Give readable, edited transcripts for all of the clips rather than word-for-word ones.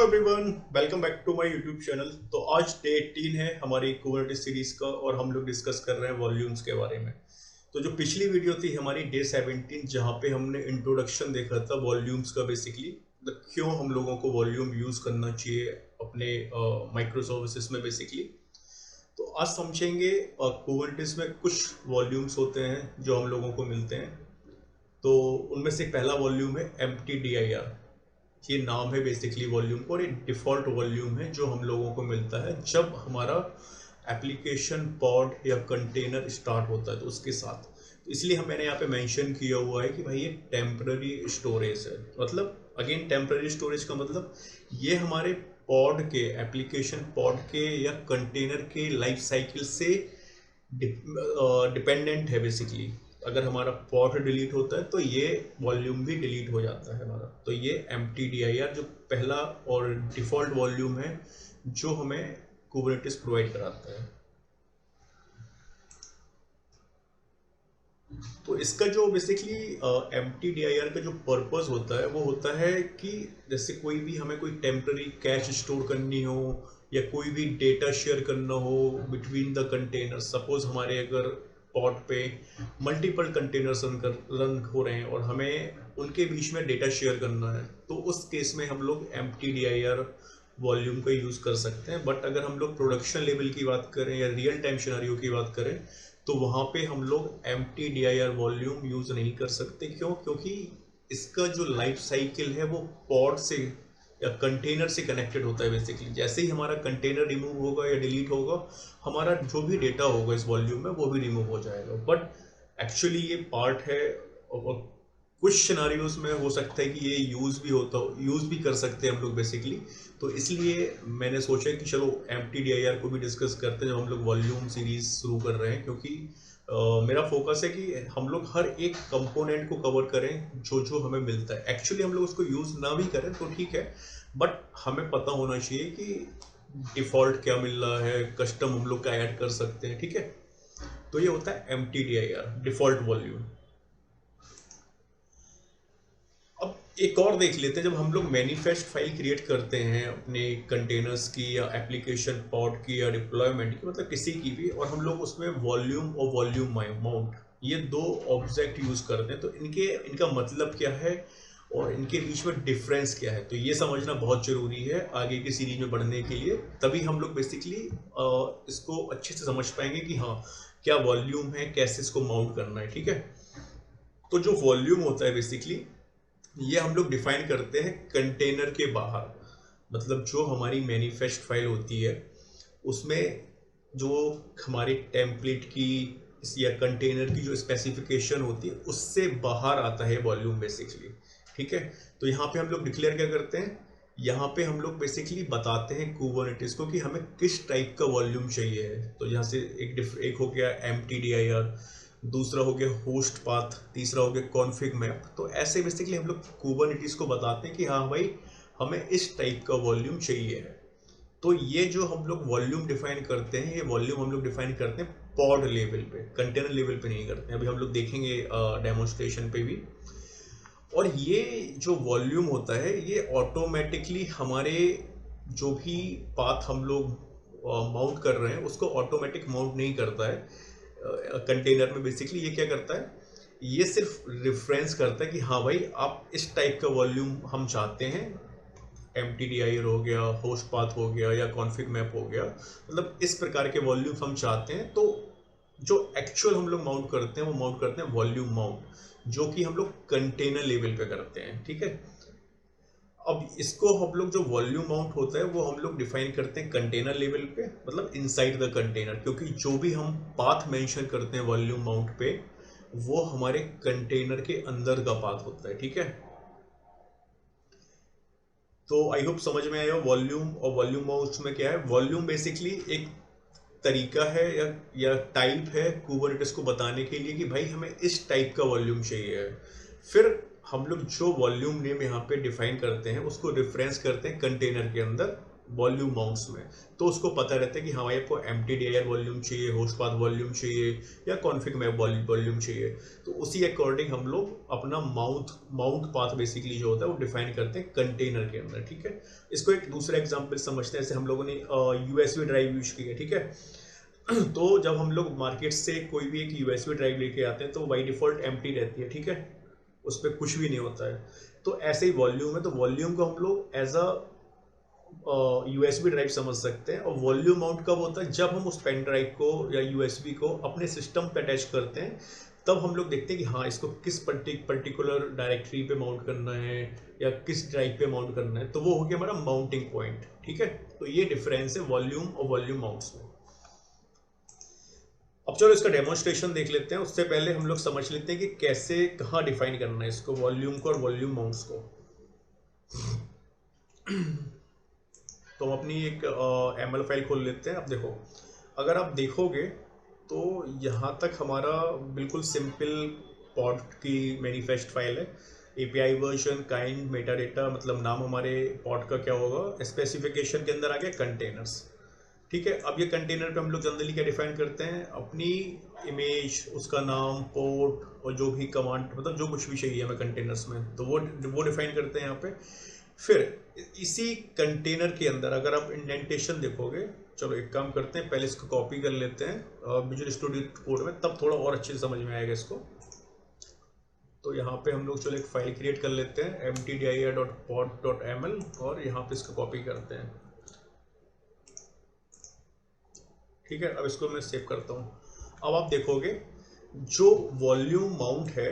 Everyone, welcome back to my YouTube channel. तो आज day 18 है हमारी कुबरनेटिस सीरीज का और हम लोग डिस्कस कर रहे हैं वॉल्यूम्स के बारे में। तो जो पिछली वीडियो थी हमारी डे 17 जहाँ पे हमने इंट्रोडक्शन देखा था वॉल्यूम्स का, बेसिकली क्यों हम लोगों को वॉल्यूम यूज़ करना चाहिए अपने माइक्रो सर्विसेज में बेसिकली। तो आज समझेंगे कुबरनेटिस में कुछ वॉल्यूम्स होते हैं जो हम लोगों को मिलते हैं। तो उनमें से पहला वॉल्यूम है MTDIR। ये नाम है बेसिकली वॉल्यूम को, और ये डिफ़ॉल्ट वॉल्यूम है जो हम लोगों को मिलता है जब हमारा एप्लीकेशन पॉड या कंटेनर स्टार्ट होता है तो उसके साथ। तो इसलिए मैंने यहाँ पे मेंशन किया हुआ है कि भाई ये टेम्पररी स्टोरेज है। मतलब अगेन टेम्पररी स्टोरेज का मतलब ये हमारे पॉड के, एप्लीकेशन पॉड के या कंटेनर के लाइफ साइकिल से डिपेंडेंट है बेसिकली। अगर हमारा पॉड डिलीट होता है तो ये वॉल्यूम भी डिलीट हो जाता है हमारा। तो ये MTDIR जो पहला और डिफ़ॉल्ट वॉल्यूम है जो हमें कुबरनेटिस प्रोवाइड कराता है। तो इसका जो बेसिकली MTDIR का जो पर्पस होता है वो होता है कि जैसे कोई भी हमें कोई टेम्पररी कैश स्टोर करनी हो या कोई भी डेटा शेयर करना हो बिटवीन द कंटेनर। सपोज हमारे अगर पॉड पे मल्टीपल कंटेनर्स रन हो रहे हैं और हमें उनके बीच में डेटा शेयर करना है, तो उस केस में हम लोग MTDIR वॉल्यूम का यूज़ कर सकते हैं। बट अगर हम लोग प्रोडक्शन लेवल की बात करें या रियल टाइम सिनेरियो की बात करें तो वहाँ पे हम लोग MTDIR वॉल्यूम यूज़ नहीं कर सकते। क्यों? क्योंकि इसका जो लाइफ साइकिल है वो पॉड से या कंटेनर से कनेक्टेड होता है बेसिकली। जैसे ही हमारा कंटेनर रिमूव होगा या डिलीट होगा, हमारा जो भी डेटा होगा इस वॉल्यूम में वो भी रिमूव हो जाएगा। बट एक्चुअली ये पार्ट है और कुछ सिनारियोज में हो सकता है कि ये यूज़ भी कर सकते हैं हम लोग बेसिकली। तो इसलिए मैंने सोचा कि चलो MTDIR को भी डिस्कस करते हैं जब हम लोग वॉल्यूम सीरीज शुरू कर रहे हैं। क्योंकि मेरा फोकस है कि हम लोग हर एक कंपोनेंट को कवर करें जो जो हमें मिलता है। एक्चुअली हम लोग उसको यूज़ ना भी करें तो ठीक है, बट हमें पता होना चाहिए कि डिफ़ॉल्ट क्या मिल रहा है, कस्टम हम लोग क्या ऐड कर सकते हैं। ठीक है, तो ये होता है MTDIR डिफ़ॉल्ट वॉल्यूम। अब एक और देख लेते हैं, जब हम लोग मैनिफेस्ट फाइल क्रिएट करते हैं अपने कंटेनर्स की या एप्लीकेशन पॉड की या डिप्लॉयमेंट की, मतलब किसी की भी, और हम लोग उसमें वॉल्यूम और वॉल्यूम माउंट ये दो ऑब्जेक्ट यूज़ करते हैं, तो इनका मतलब क्या है और इनके बीच में डिफरेंस क्या है, तो ये समझना बहुत ज़रूरी है आगे की सीरीज में बढ़ने के लिए। तभी हम लोग बेसिकली इसको अच्छे से समझ पाएंगे कि हाँ क्या वॉल्यूम है, कैसे इसको माउंट करना है। ठीक है, तो जो वॉल्यूम होता है बेसिकली ये हम लोग डिफाइन करते हैं कंटेनर के बाहर। मतलब जो हमारी मैनिफेस्ट फाइल होती है उसमें जो हमारी टेम्पलेट की या कंटेनर की जो स्पेसिफिकेशन होती है उससे बाहर आता है वॉल्यूम बेसिकली। ठीक है, तो यहाँ पे हम लोग डिक्लेयर क्या करते हैं, यहाँ पे हम लोग बेसिकली बताते हैं कुबरनेटिस को कि हमें किस टाइप का वॉल्यूम चाहिए है। तो यहाँ से एक हो गया MTDIR, दूसरा हो गया होस्ट पाथ, तीसरा हो गया कॉन्फ़िग मैप। तो ऐसे बेसिकली हम लोग कुबरनेटिस को बताते हैं कि हाँ भाई हमें इस टाइप का वॉल्यूम चाहिए है। तो ये जो हम लोग वॉल्यूम डिफाइन करते हैं, ये वॉल्यूम हम लोग डिफाइन करते हैं पॉड लेवल पे, कंटेनर लेवल पे नहीं करते हैं। अभी हम लोग देखेंगे डेमोन्स्ट्रेशन पे भी। और ये जो वॉल्यूम होता है ये ऑटोमेटिकली हमारे जो भी पाथ हम लोग माउंट कर रहे हैं उसको ऑटोमेटिक माउंट नहीं करता है कंटेनर में। बेसिकली ये क्या करता है, ये सिर्फ रेफरेंस करता है कि हाँ भाई आप इस टाइप का वॉल्यूम हम चाहते हैं। MTDIR हो गया, होस्ट पाथ हो गया या कॉन्फ़िग मैप हो गया, मतलब इस प्रकार के वॉल्यूम्स हम चाहते हैं। तो जो एक्चुअल हम लोग माउंट करते हैं वो माउंट करते हैं वॉल्यूम माउंट, जो कि हम लोग कंटेनर लेवल पे करते हैं। ठीक है, अब इसको हम लोग जो वॉल्यूम माउंट होता है वो हम लोग डिफाइन करते हैं कंटेनर लेवल पे, मतलब इनसाइड द कंटेनर। क्योंकि जो भी हम पाथ मेंशन करते हैं वॉल्यूम माउंट पे वो हमारे कंटेनर के अंदर का पाथ होता है। ठीक है, तो आई होप समझ में आया वॉल्यूम और वॉल्यूम माउंट में क्या है। वॉल्यूम बेसिकली एक तरीका है या टाइप है कुबरनेटिस को बताने के लिए कि भाई हमें इस टाइप का वॉल्यूम चाहिए है। फिर हम लोग जो वॉल्यूम नेम यहाँ पे डिफाइन करते हैं उसको रेफरेंस करते हैं कंटेनर के अंदर, वॉल्यूम माउंट्स में, तो उसको पता रहता है कि हाँ भाई आपको mtdir वॉल्यूम चाहिए, होस्ट पाथ वॉल्यूम चाहिए या कॉन्फिग मैप वॉल्यूम चाहिए। तो उसी अकॉर्डिंग हम लोग अपना माउंट पाथ बेसिकली जो होता है वो डिफाइन करते हैं कंटेनर के अंदर, ठीक है। इसको एक दूसरा एग्जांपल समझते हैं, जैसे हम लोगों ने यूएसबी ड्राइव यूज की है, ठीक है। तो जब हम लोग मार्केट से कोई भी एक यूएसबी ड्राइव लेके आते हैं तो बाई डिफॉल्ट एम्प्टी रहती है, ठीक है, उस पर कुछ भी नहीं होता है। तो ऐसे ही वॉल्यूम है, तो वॉल्यूम को हम लोग एज अ यूएसबी ड्राइव समझ सकते हैं। और वॉल्यूम माउंट कब होता है, जब हम उस पेन ड्राइव को या यूएसबी को अपने सिस्टम पे अटैच करते हैं, तब हम लोग देखते हैं कि हाँ इसको किस पर्टिकुलर डायरेक्टरी पे माउंट करना है या किस ड्राइव पे माउंट करना है, तो वो हो गया हमारा माउंटिंग पॉइंट, ठीक है। तो ये डिफरेंस है वॉल्यूम और वॉल्यूम माउंट्स में। अब चलो इसका डेमोन्स्ट्रेशन देख लेते हैं, उससे पहले हम लोग समझ लेते हैं कि कैसे कहाँ डिफाइन करना है इसको, वॉल्यूम को और वॉल्यूम माउंट्स को। तो हम अपनी एक एमएल फाइल खोल लेते हैं। अब देखो, अगर आप देखोगे तो यहाँ तक हमारा बिल्कुल सिंपल पॉड की मैनिफेस्ट फाइल है। API version, kind, Meta data, मतलब नाम हमारे पॉड का क्या होगा, स्पेसिफिकेशन के अंदर आ गया कंटेनर्स, ठीक है। अब ये कंटेनर पे हम लोग जनरली क्या डिफाइन करते हैं, अपनी इमेज, उसका नाम, पोर्ट और जो भी कमांड, मतलब जो कुछ भी चाहिए हमें कंटेनर्स में, तो वो डिफाइन करते हैं यहाँ पे। फिर इसी कंटेनर के अंदर अगर आप इंडेंटेशन देखोगे, चलो एक काम करते हैं, पहले इसको कॉपी कर लेते हैं विजुअल स्टूडियो कोड में, तब थोड़ा और अच्छे से समझ में आएगा इसको। तो यहाँ पे हम लोग चलो एक फाइल क्रिएट कर लेते हैं mtdir.pod.ml और यहाँ पे इसको कॉपी करते हैं, ठीक है। अब इसको मैं सेव करता हूँ। अब आप देखोगे जो वॉल्यूम माउंट है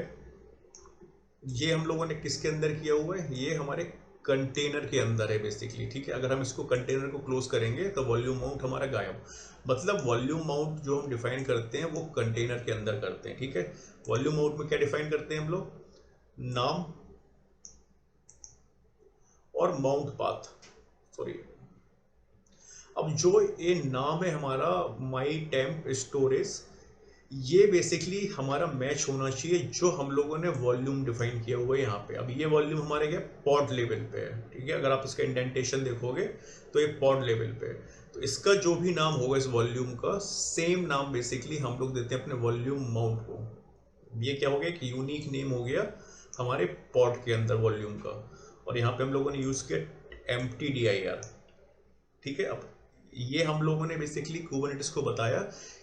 ये हम लोगों ने किसके अंदर किया हुआ है, ये हमारे कंटेनर के अंदर है बेसिकली, ठीक है। अगर हम इसको कंटेनर को क्लोज करेंगे तो वॉल्यूम माउंट हमारा गायब, मतलब वॉल्यूम माउंट जो हम डिफाइन करते हैं वो कंटेनर के अंदर करते हैं, ठीक है। वॉल्यूम माउंट में क्या डिफाइन करते हैं हम लोग, नाम और माउंट पाथ, सॉरी। अब जो ये नाम है हमारा माई टेम्प स्टोरेज, ये बेसिकली हमारा मैच होना चाहिए जो हम लोगों ने वॉल्यूम डिफाइन किया हुआ है यहाँ पे। अब ये वॉल्यूम हमारे क्या पॉड लेवल पे है, ठीक है। अगर आप इसका इंडेंटेशन देखोगे तो ये पॉड लेवल पे है, तो इसका जो भी नाम होगा इस वॉल्यूम का, सेम नाम बेसिकली हम लोग देते हैं अपने वॉल्यूम माउंट को। ये क्या हो गया, एक यूनिक नेम हो गया हमारे पॉड के अंदर वॉल्यूम का। और यहाँ पे हम लोगों ने यूज किया mtdir, ठीक है। अब ये हम लोगों ने बेसिकली कुबरनेटिस को बताया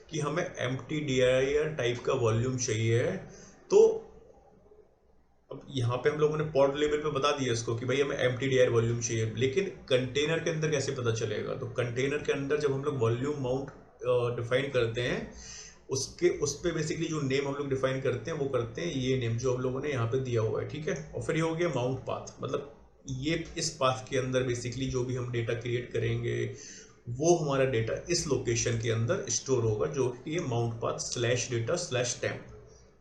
कि हमें mtdir टाइप का वॉल्यूम चाहिए है, तो अब यहाँ पे हम लोगों ने पॉड लेवल पे बता दिया इसको कि भाई हमें mtdir वॉल्यूम चाहिए, लेकिन कंटेनर के अंदर कैसे पता चलेगा, तो कंटेनर के अंदर जब हम लोग वॉल्यूम माउंट डिफाइन करते हैं, उस पे बेसिकली जो नेम हम लोग डिफाइन करते हैं वो करते हैं ये नेम जो हम लोगों ने यहाँ पे दिया हुआ है, ठीक है। और फिर ये हो गया माउंट पाथ, मतलब ये इस पाथ के अंदर बेसिकली जो भी हम डेटा क्रिएट करेंगे वो हमारा डेटा इस लोकेशन के अंदर स्टोर होगा, जो कि ये माउंट पाथ /data/temp,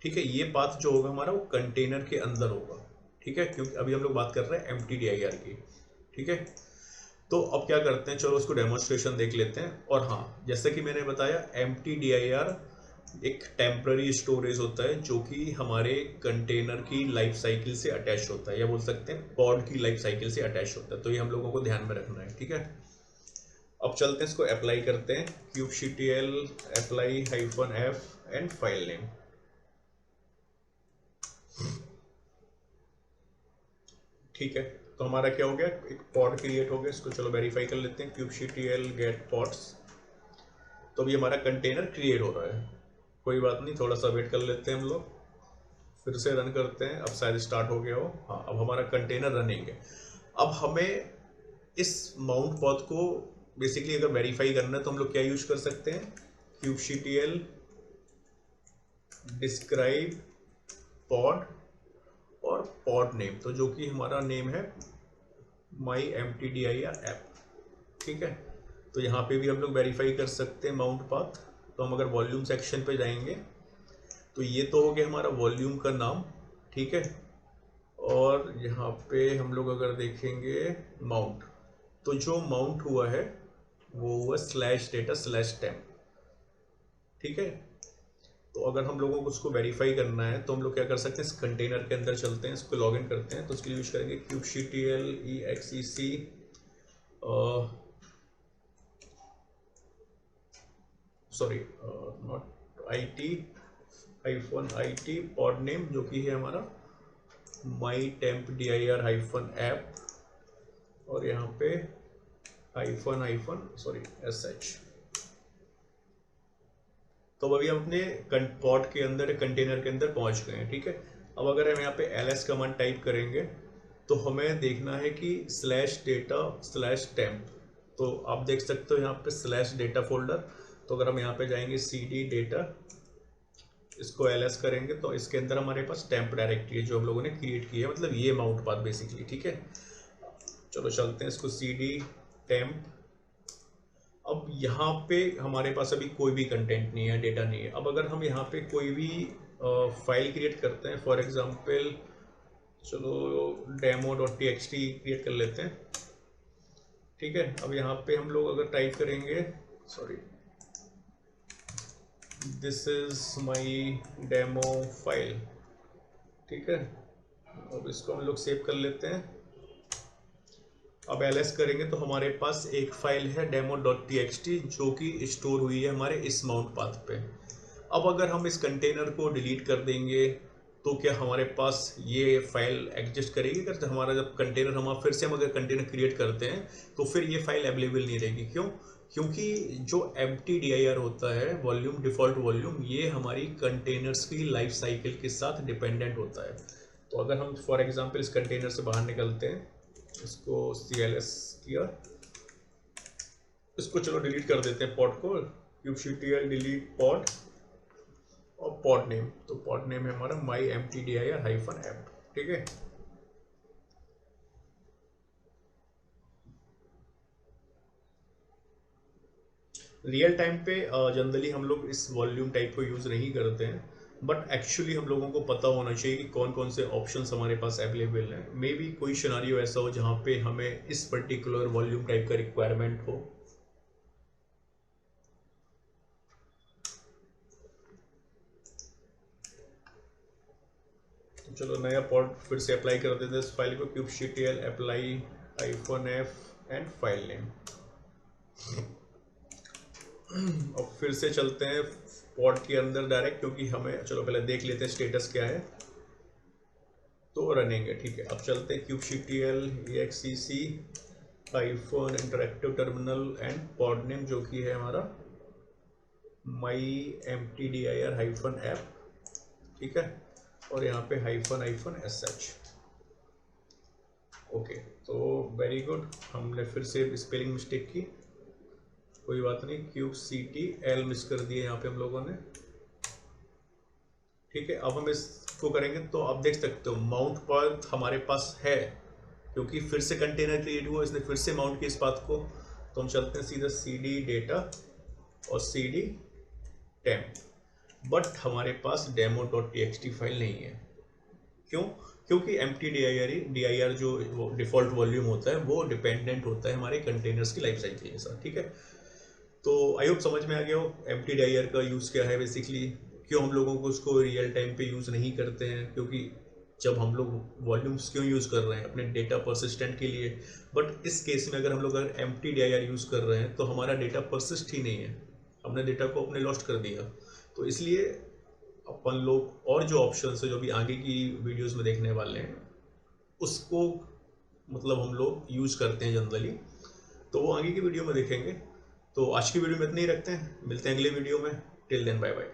ठीक है। ये पाथ जो होगा हमारा वो कंटेनर के अंदर होगा, ठीक है, क्योंकि अभी हम लोग बात कर रहे हैं mtdir की, ठीक है। तो अब क्या करते हैं, चलो उसको डेमोन्स्ट्रेशन देख लेते हैं। और हाँ, जैसे कि मैंने बताया mtdir एक टेम्पररी स्टोरेज होता है जो कि हमारे कंटेनर की लाइफ साइकिल से अटैच होता है, या बोल सकते हैं पॉड की लाइफ साइकिल से अटैच होता है। तो ये हम लोगों को ध्यान में रखना है, ठीक है। अब चलते हैं इसको अप्लाई करते हैं, kubectl apply -f and file name, ठीक है। तो हमारा क्या हो गया, एक पॉड क्रिएट हो गया। इसको चलो वेरीफाई कर लेते हैं, kubectl get pods। तो अभी हमारा कंटेनर क्रिएट हो रहा है, कोई बात नहीं, थोड़ा सा वेट कर लेते हैं हम लोग, फिर से रन करते हैं। अब शायद स्टार्ट हो गया हो, हाँ अब हमारा कंटेनर रनिंग है। अब हमें इस माउंट पॉथ को बेसिकली अगर वेरीफाई करना है तो हम लोग क्या यूज कर सकते हैं, kubectl डिस्क्राइब पॉड और पॉड नेम, तो जो कि हमारा नेम है माई mtdir ऐप, ठीक है। तो यहाँ पे भी हम लोग वेरीफाई कर सकते हैं माउंट पाथ। तो हम अगर वॉल्यूम सेक्शन पे जाएंगे तो ये तो हो गया हमारा वॉल्यूम का नाम, ठीक है। और यहाँ पे हम लोग अगर देखेंगे माउंट, तो जो माउंट हुआ है वो हुआ /data/temp, ठीक है। तो अगर हम लोगों को उसको वेरीफाई करना है तो हम लोग क्या कर सकते हैं, इस कंटेनर के अंदर चलते हैं, इसको लॉगिन करते हैं। तो उसके लिए यूज करेंगे kubectl exec sorry not IT pod name जो कि है हमारा माई टेम्प dir-app, और यहाँ पे -SH। तो अभी हम अपने पॉड के अंदर, कंटेनर के अंदर पहुंच गए हैं, ठीक है। अब अगर हम यहाँ पे ls कमांड टाइप करेंगे तो हमें देखना है कि /data/temp, तो आप देख सकते हो यहाँ पे /data फोल्डर। तो अगर हम यहाँ पे जाएंगे cd data, इसको ls करेंगे तो इसके अंदर हमारे पास टेम्प डायरेक्टरी है जो हम लोगों ने क्रिएट की है, मतलब ये माउंट पाथ बेसिकली, ठीक है। चलो चलते हैं इसको cd temp। अब यहाँ पे हमारे पास अभी कोई भी कंटेंट नहीं है, डेटा नहीं है। अब अगर हम यहाँ पे कोई भी फाइल क्रिएट करते हैं, फॉर एग्जांपल चलो demo.txt क्रिएट कर लेते हैं, ठीक है। अब यहाँ पे हम लोग अगर टाइप करेंगे, sorry, this is my demo file, ठीक है। अब इसको हम लोग सेव कर लेते हैं। अब ls करेंगे तो हमारे पास एक फाइल है demo.txt जो कि स्टोर हुई है हमारे इस माउंट पाथ पे। अब अगर हम इस कंटेनर को डिलीट कर देंगे तो क्या हमारे पास ये फाइल एग्जिस्ट करेगी? अगर हमारा जब कंटेनर हम फिर से हम अगर कंटेनर क्रिएट करते हैं तो फिर ये फाइल अवेलेबल नहीं रहेगी। क्यों? क्योंकि जो empty dir होता है, वॉल्यूम, डिफॉल्ट वॉल्यूम, ये हमारी कंटेनर्स की लाइफ साइकिल के साथ डिपेंडेंट होता है। तो अगर हम फॉर एग्जांपल इस कंटेनर से बाहर निकलते हैं, इसको cls किया, इसको चलो डिलीट कर देते हैं पॉड को, kubectl डिलीट पॉड और पॉड नेम, तो पॉड नेम है हमारा my-empty-dir-app, ठीक है। रियल टाइम पे जनरली हम लोग इस वॉल्यूम टाइप को यूज नहीं करते हैं, बट एक्चुअली हम लोगों को पता होना चाहिए कि कौन कौन से ऑप्शंस हमारे पास अवेलेबल हैं। मे बी कोई सिनेरियो ऐसा हो जहाँ पे हमें इस पर्टिकुलर वॉल्यूम टाइप का रिक्वायरमेंट हो। तो चलो नया पॉड फिर से अप्लाई कर देते हैं इस फाइल को, kubectl apply -f and file name. अब फिर से चलते हैं पॉड के अंदर डायरेक्ट, क्योंकि हमें, चलो पहले देख लेते हैं स्टेटस क्या है। तो रनिंग है, ठीक है। अब चलते हैं kubectl exec -interactive terminal and pod name जो कि है हमारा my-empty-dir-app, ठीक है। और यहाँ पे -sh। ओके, तो वेरी गुड, हमने फिर से स्पेलिंग मिस्टेक की, कोई बात नहीं, kubectl मिस कर दिए यहाँ पे हम लोगों ने, ठीक है। अब हम इसको करेंगे तो आप देख सकते हो माउंट पाथ हमारे पास है, क्योंकि फिर से कंटेनर क्रिएट हुआ, इसने फिर से माउंट किया इस पाथ को। तो हम चलते हैं सीधा cd data और cd temp, बट हमारे पास demo.txt फाइल नहीं है। क्यों? क्योंकि empty dir जो डिफॉल्ट वॉल्यूम होता है वो डिपेंडेंट होता है हमारे कंटेनर्स की लाइफ साइकिल के साथ, ठीक है। तो आई होप समझ में आ गया हो empty dir का यूज़ क्या है बेसिकली, क्यों हम लोगों को उसको रियल टाइम पे यूज़ नहीं करते हैं, क्योंकि जब हम लोग वॉल्यूम्स क्यों यूज़ कर रहे हैं अपने डेटा परसिस्टेंट के लिए। बट इस केस में अगर हम लोग अगर empty dir यूज़ कर रहे हैं तो हमारा डेटा परसिस्ट ही नहीं है, हमने डेटा को अपने लॉस्ट कर दिया। तो इसलिए अपन लोग और जो ऑप्शंस है जो भी आगे की वीडियोस में देखने वाले हैं उसको मतलब हम लोग यूज़ करते हैं जनरली, तो वो आगे की वीडियो में देखेंगे। तो आज की वीडियो में इतना ही रखते हैं, मिलते हैं अगले वीडियो में। Till then bye bye.